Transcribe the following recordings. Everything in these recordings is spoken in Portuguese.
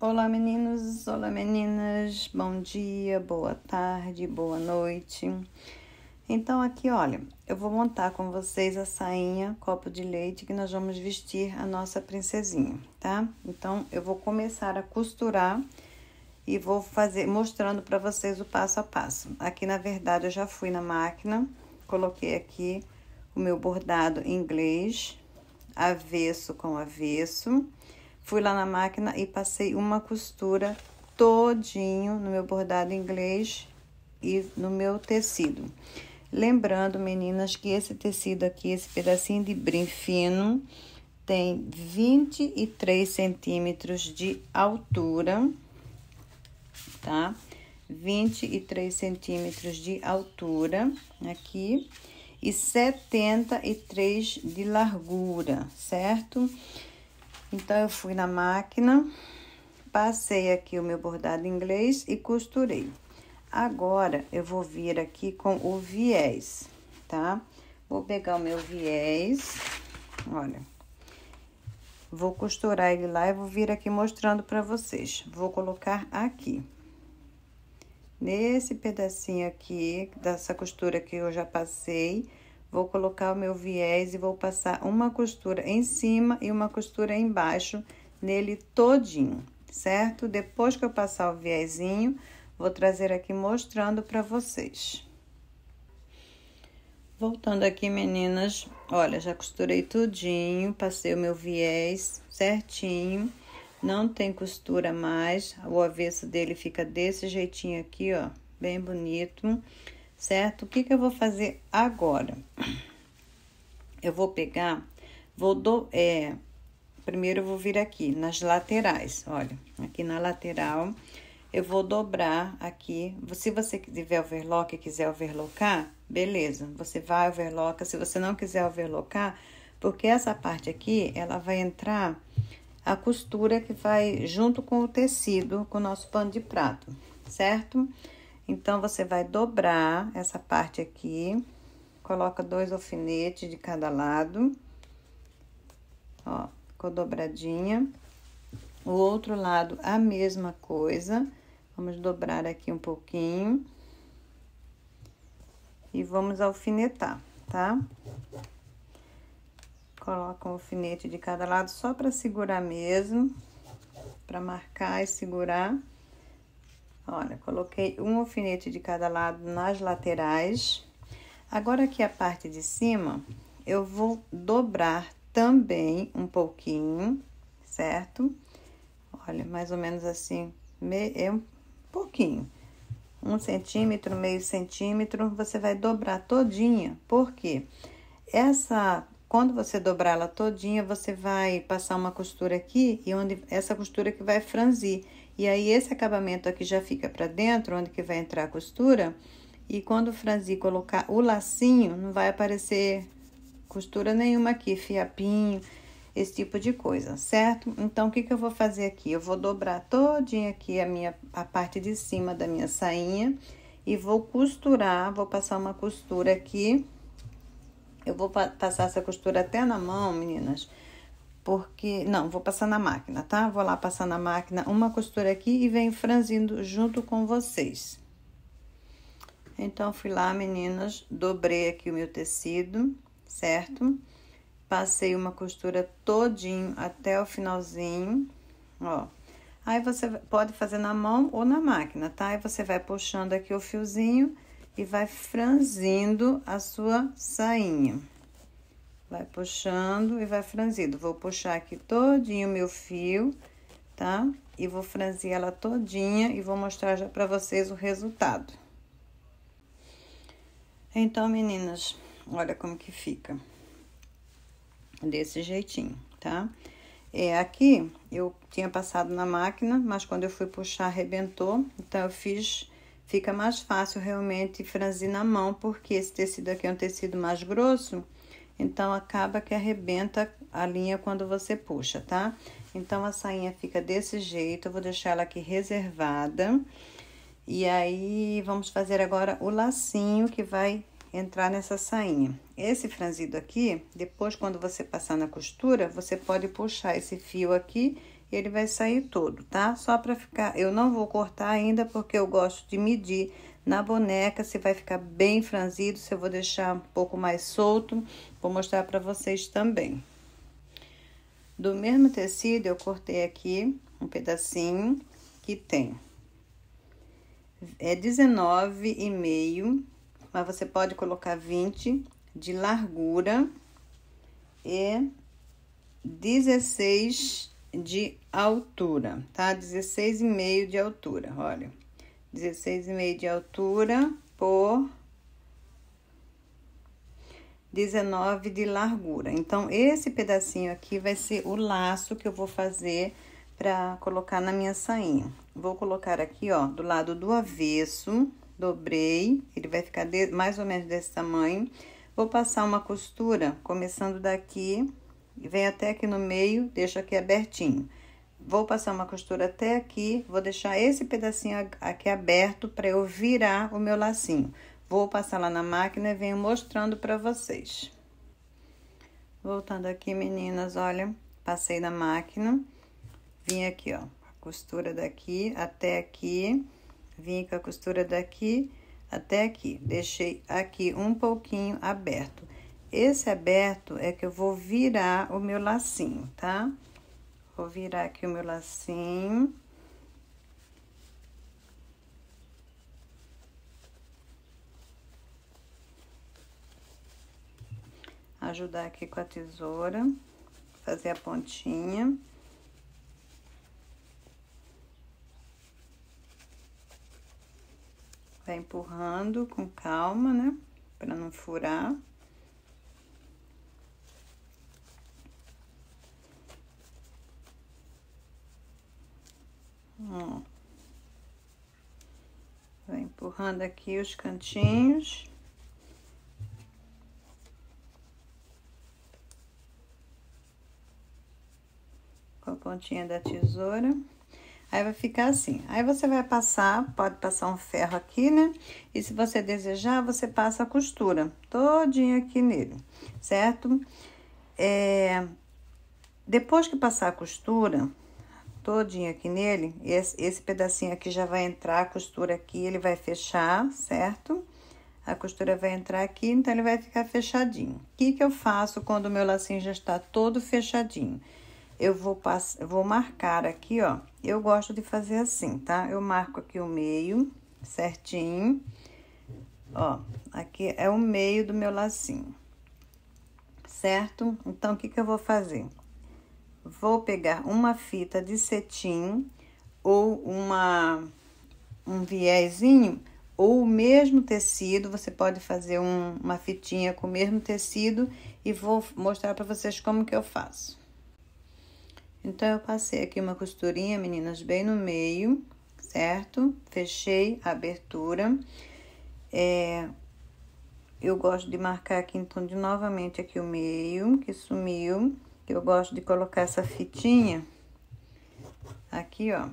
Olá meninos, olá meninas, bom dia, boa tarde, boa noite. Então aqui, olha, eu vou montar com vocês a sainha copo de leite que nós vamos vestir a nossa princesinha, tá? Então eu vou começar a costurar e vou fazer, mostrando para vocês o passo a passo. Aqui na verdade eu já fui na máquina, coloquei aqui o meu bordado em inglês, avesso com avesso. Fui lá na máquina e passei uma costura todinho no meu bordado inglês e no meu tecido. Lembrando, meninas, que esse tecido aqui, esse pedacinho de brim fino, tem 23 centímetros de altura, tá? 23 centímetros de altura aqui e 73 de largura, certo? Então, eu fui na máquina, passei aqui o meu bordado inglês e costurei. Agora, eu vou vir aqui com o viés, tá? Vou pegar o meu viés, olha. Vou costurar ele lá e vou vir aqui mostrando pra vocês. Vou colocar aqui. Nesse pedacinho aqui, dessa costura que eu já passei, vou colocar o meu viés e vou passar uma costura em cima e uma costura embaixo nele todinho, certo? Depois que eu passar o viésinho, vou trazer aqui mostrando pra vocês. Voltando aqui, meninas, olha, já costurei tudinho, passei o meu viés certinho, não tem costura mais, o avesso dele fica desse jeitinho aqui, ó, bem bonito. Certo? O que eu vou fazer agora? Eu vou pegar, primeiro eu vou vir aqui nas laterais, olha, aqui na lateral, eu vou dobrar aqui, se você tiver overlock e quiser overlocar, beleza, você vai overloca, se você não quiser overlocar, porque essa parte aqui, ela vai entrar a costura que vai junto com o tecido, com o nosso pano de prato, certo? Então, você vai dobrar essa parte aqui, coloca 2 alfinetes de cada lado, ó, ficou dobradinha. O outro lado, a mesma coisa, vamos dobrar aqui um pouquinho e vamos alfinetar, tá? Coloca um alfinete de cada lado só para segurar mesmo, para marcar e segurar. Olha, coloquei um alfinete de cada lado nas laterais. Agora, aqui a parte de cima, eu vou dobrar também um pouquinho, certo? Olha, mais ou menos assim, um pouquinho. 1 centímetro, meio centímetro, você vai dobrar todinha. Por quê? Quando você dobrar ela todinha, você vai passar uma costura aqui, e onde essa costura que vai franzir. E aí, esse acabamento aqui já fica pra dentro, onde que vai entrar a costura. E quando franzir, colocar o lacinho, não vai aparecer costura nenhuma aqui, fiapinho, esse tipo de coisa, certo? Então, o que eu vou fazer aqui? Eu vou dobrar todinha aqui a parte de cima da minha sainha e vou costurar, vou passar uma costura aqui. Eu vou passar essa costura até na mão, meninas, porque... Não, vou passar na máquina, tá? Vou lá passar na máquina uma costura aqui e venho franzindo junto com vocês. Então, fui lá, meninas, dobrei aqui o meu tecido, certo? Passei uma costura todinho até o finalzinho, ó. Aí, você pode fazer na mão ou na máquina, tá? Aí, você vai puxando aqui o fiozinho e vai franzindo a sua sainha. Vai puxando e vai franzindo. Vou puxar aqui todinho o meu fio, tá? E vou franzir ela todinha e vou mostrar já pra vocês o resultado. Então, meninas, olha como que fica. Desse jeitinho, tá? Aqui eu tinha passado na máquina, mas quando eu fui puxar, arrebentou. Então, eu fiz... Fica mais fácil realmente franzir na mão, porque esse tecido aqui é um tecido mais grosso, então acaba que arrebenta a linha quando você puxa, tá? Então, a sainha fica desse jeito, eu vou deixar ela aqui reservada. E aí, vamos fazer agora o lacinho que vai entrar nessa sainha. Esse franzido aqui, depois quando você passar na costura, você pode puxar esse fio aqui ele vai sair todo, tá? Só pra ficar, eu não vou cortar ainda porque eu gosto de medir na boneca se vai ficar bem franzido, se eu vou deixar um pouco mais solto, vou mostrar pra vocês também. Do mesmo tecido, eu cortei aqui um pedacinho que tem 19,5, mas você pode colocar 20 de largura e 16 de altura, tá? 16,5 de altura, olha. 16,5 de altura por 19 de largura. Então, esse pedacinho aqui vai ser o laço que eu vou fazer pra colocar na minha sainha. Vou colocar aqui, ó, do lado do avesso, dobrei, ele vai ficar mais ou menos desse tamanho. Vou passar uma costura, começando daqui, e vem até aqui no meio, deixo aqui abertinho. Vou passar uma costura até aqui, vou deixar esse pedacinho aqui aberto para eu virar o meu lacinho. Vou passar lá na máquina e venho mostrando para vocês. Voltando aqui, meninas, olha, passei na máquina, vim aqui, ó, a costura daqui até aqui, vim com a costura daqui até aqui, deixei aqui um pouquinho aberto. Esse aberto é que eu vou virar o meu lacinho, tá? Vou virar aqui o meu lacinho. Ajudar aqui com a tesoura, fazer a pontinha. Vai empurrando com calma, né? Pra não furar. Ó. Vai empurrando aqui os cantinhos. Com a pontinha da tesoura. Aí vai ficar assim. Aí você vai passar, pode passar um ferro aqui, né? E se você desejar, você passa a costura todinha aqui nele, certo? Depois que passar a costura todinha aqui nele, esse pedacinho aqui já vai entrar, a costura aqui, ele vai fechar, certo? A costura vai entrar aqui, então ele vai ficar fechadinho. O que que eu faço quando o meu lacinho já está todo fechadinho? Eu vou marcar aqui, ó. Eu gosto de fazer assim, tá? Eu marco aqui o meio, certinho. Ó, aqui é o meio do meu lacinho, certo? Então, o que que eu vou fazer? Vou pegar uma fita de cetim ou um viezinho, ou o mesmo tecido, você pode fazer uma fitinha com o mesmo tecido e vou mostrar pra vocês como que eu faço. Então, eu passei aqui uma costurinha, meninas, bem no meio, certo? Fechei a abertura. Eu gosto de marcar aqui, então, novamente aqui o meio, que sumiu. Eu gosto de colocar essa fitinha aqui, ó,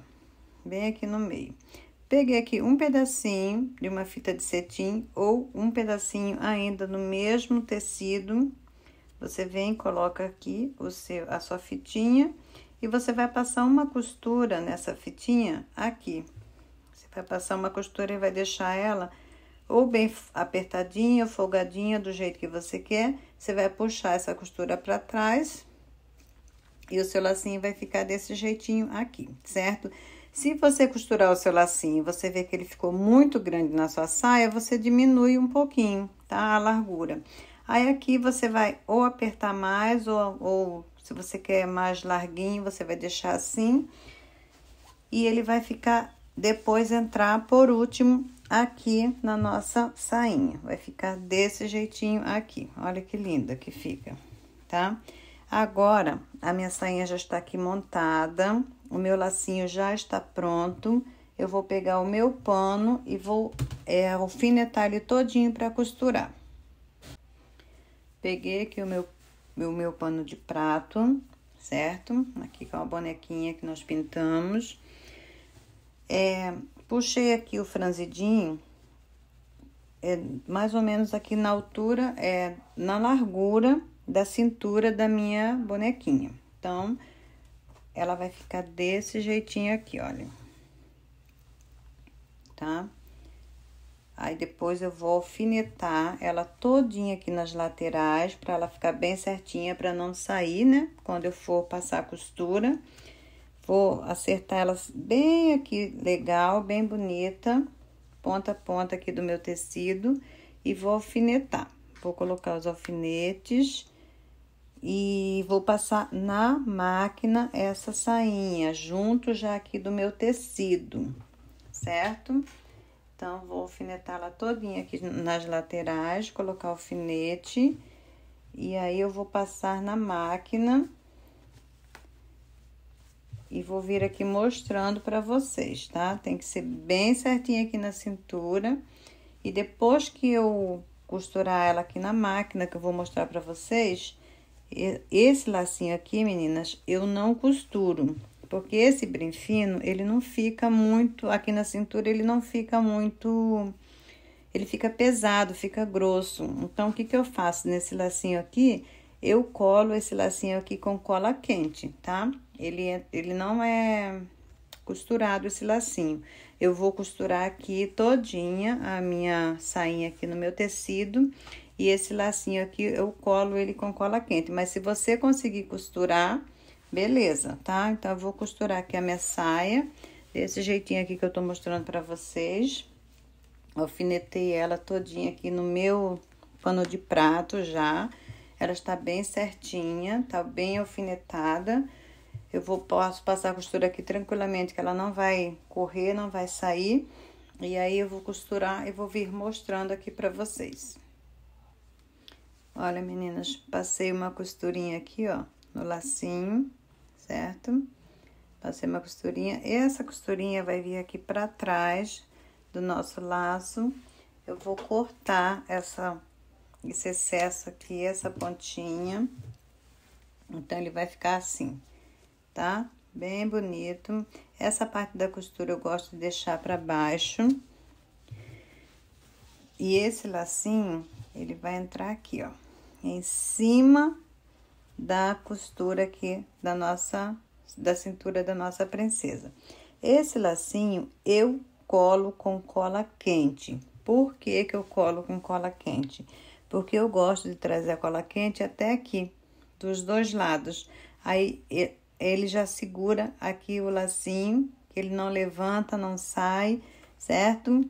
bem aqui no meio. Peguei aqui um pedacinho de uma fita de cetim ou um pedacinho ainda no mesmo tecido. Você vem e coloca aqui a sua fitinha e você vai passar uma costura nessa fitinha aqui. Você vai passar uma costura e vai deixar ela ou bem apertadinha, folgadinha, do jeito que você quer. Você vai puxar essa costura pra trás e o seu lacinho vai ficar desse jeitinho aqui, certo? Se você costurar o seu lacinho, você vê que ele ficou muito grande na sua saia, você diminui um pouquinho, tá? A largura. Aí, aqui você vai ou apertar mais, ou se você quer mais larguinho, você vai deixar assim. E ele vai ficar, depois entrar por último aqui na nossa sainha. Vai ficar desse jeitinho aqui. Olha que linda que fica, tá? Agora, a minha sainha já está aqui montada, o meu lacinho já está pronto. Eu vou pegar o meu pano e vou alfinetar ele todinho para costurar. Peguei aqui o meu pano de prato, certo? Aqui com a bonequinha que nós pintamos. Puxei aqui o franzidinho, mais ou menos aqui na altura, na largura da cintura da minha bonequinha. Então, ela vai ficar desse jeitinho aqui, olha. Tá? Aí, depois eu vou alfinetar ela todinha aqui nas laterais, pra ela ficar bem certinha, pra não sair, né? Quando eu for passar a costura. Vou acertar elas bem aqui, legal, bem bonita, ponta a ponta aqui do meu tecido, e vou alfinetar. Vou colocar os alfinetes e vou passar na máquina essa sainha, junto já aqui do meu tecido, certo? Então, vou alfinetar ela todinha aqui nas laterais, colocar o alfinete, e aí eu vou passar na máquina. E vou vir aqui mostrando pra vocês, tá? Tem que ser bem certinho aqui na cintura. E depois que eu costurar ela aqui na máquina, que eu vou mostrar pra vocês, esse lacinho aqui, meninas, eu não costuro. Porque esse brim fino, ele não fica muito, aqui na cintura, ele não fica muito... Ele fica pesado, fica grosso. Então, o que que eu faço nesse lacinho aqui? Eu colo esse lacinho aqui com cola quente, tá? Ele não é costurado esse lacinho. Eu vou costurar aqui todinha a minha sainha aqui no meu tecido. E esse lacinho aqui, eu colo ele com cola quente. Mas se você conseguir costurar, beleza, tá? Então, eu vou costurar aqui a minha saia, desse jeitinho aqui que eu tô mostrando pra vocês. Alfinetei ela todinha aqui no meu pano de prato já. Ela está bem certinha, tá bem alfinetada. Eu posso passar a costura aqui tranquilamente, que ela não vai correr, não vai sair. E aí, eu vou costurar e vou vir mostrando aqui pra vocês. Olha, meninas, passei uma costurinha aqui, ó, no lacinho, certo? Passei uma costurinha. Essa costurinha vai vir aqui pra trás do nosso laço. Eu vou cortar esse excesso aqui, essa pontinha. Então, ele vai ficar assim, tá? Bem bonito. Essa parte da costura eu gosto de deixar pra baixo. E esse lacinho, ele vai entrar aqui, ó, em cima da costura aqui da cintura da nossa princesa. Esse lacinho eu colo com cola quente. Por que que eu colo com cola quente? Porque eu gosto de trazer a cola quente até aqui, dos dois lados. Aí, ele já segura aqui o lacinho, que ele não levanta, não sai, certo?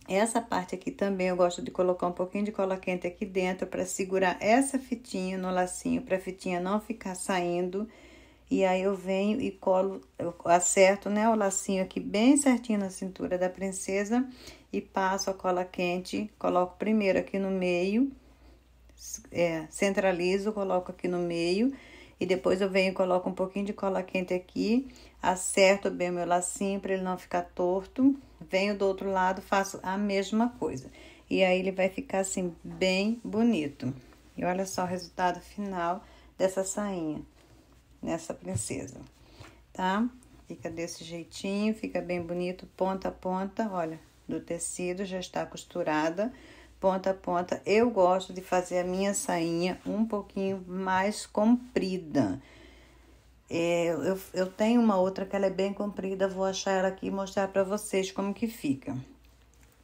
Essa parte aqui também eu gosto de colocar um pouquinho de cola quente aqui dentro para segurar essa fitinha no lacinho, para a fitinha não ficar saindo. E aí, eu venho e colo, eu acerto, né, o lacinho aqui bem certinho na cintura da princesa e passo a cola quente, coloco primeiro aqui no meio, centralizo, coloco aqui no meio e depois eu venho e coloco um pouquinho de cola quente aqui, acerto bem o meu lacinho para ele não ficar torto, venho do outro lado, faço a mesma coisa. E aí, ele vai ficar assim, bem bonito. E olha só o resultado final dessa sainha, nessa princesa, tá? Fica desse jeitinho, fica bem bonito, ponta a ponta, olha, do tecido já está costurada, ponta a ponta. Eu gosto de fazer a minha sainha um pouquinho mais comprida. Eu tenho uma outra que ela é bem comprida, vou achar ela aqui e mostrar pra vocês como que fica.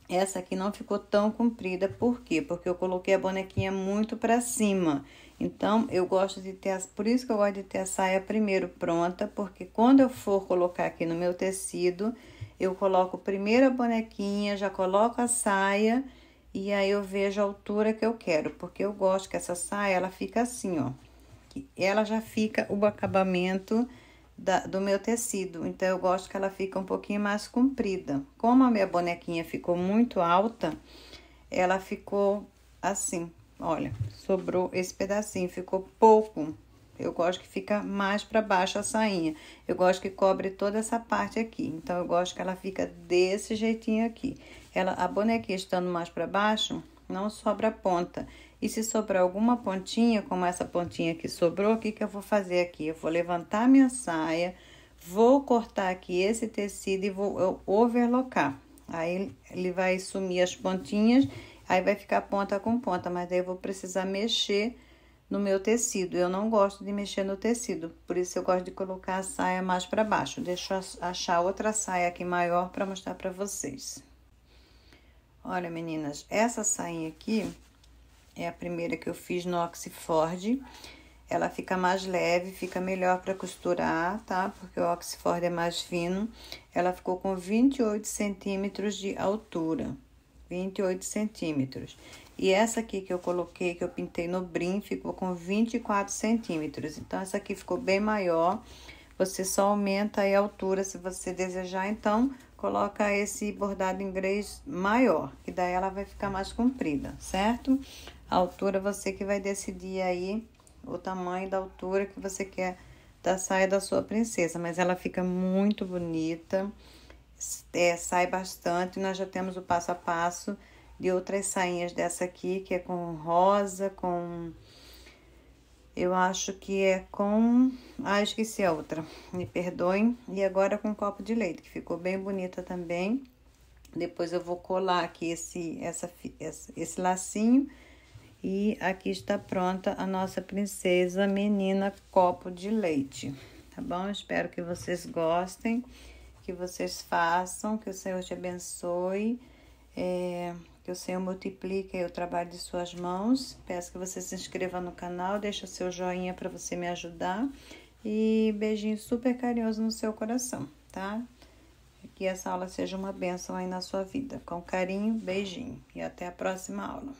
Essa aqui não ficou tão comprida, por quê? Porque eu coloquei a bonequinha muito pra cima. Então, eu gosto de ter, por isso que eu gosto de ter a saia primeiro pronta, porque quando eu for colocar aqui no meu tecido, eu coloco primeiro a bonequinha, já coloco a saia, e aí eu vejo a altura que eu quero, porque eu gosto que essa saia, ela fica assim, ó. Ela já fica o acabamento do meu tecido, então eu gosto que ela fica um pouquinho mais comprida. Como a minha bonequinha ficou muito alta, ela ficou assim, olha, sobrou esse pedacinho, ficou pouco. Eu gosto que fica mais pra baixo a sainha, eu gosto que cobre toda essa parte aqui, então eu gosto que ela fica desse jeitinho aqui. A bonequinha estando mais pra baixo, não sobra ponta. E se sobrar alguma pontinha, como essa pontinha que sobrou, o que que eu vou fazer aqui? Eu vou levantar minha saia, vou cortar aqui esse tecido e vou overlocar. Aí, ele vai sumir as pontinhas, aí vai ficar ponta com ponta, mas daí eu vou precisar mexer no meu tecido. Eu não gosto de mexer no tecido, por isso eu gosto de colocar a saia mais para baixo. Deixa eu achar outra saia aqui maior para mostrar para vocês. Olha, meninas, essa sainha aqui é a primeira que eu fiz no Oxford. Ela fica mais leve, fica melhor para costurar, tá? Porque o Oxford é mais fino. Ela ficou com 28 centímetros de altura. 28 centímetros. E essa aqui que eu coloquei, que eu pintei no brim, ficou com 24 centímetros. Então, essa aqui ficou bem maior. Você só aumenta aí a altura, se você desejar. Então, coloca esse bordado inglês maior, que daí ela vai ficar mais comprida, certo? A altura você que vai decidir aí o tamanho da altura que você quer da saia da sua princesa. Mas ela fica muito bonita, sai bastante. Nós já temos o passo a passo de outras sainhas dessa aqui, que é com rosa, com... eu acho que é com... ah, esqueci a outra, me perdoem. E agora com copo de leite, que ficou bem bonita também. Depois eu vou colar aqui esse lacinho. E aqui está pronta a nossa princesa menina copo de leite, tá bom? Espero que vocês gostem, que vocês façam, que o Senhor te abençoe, que o Senhor multiplique o trabalho de suas mãos. Peço que você se inscreva no canal, deixa o seu joinha para você me ajudar. E beijinho super carinhoso no seu coração, tá? Que essa aula seja uma bênção aí na sua vida. Com carinho, beijinho e até a próxima aula.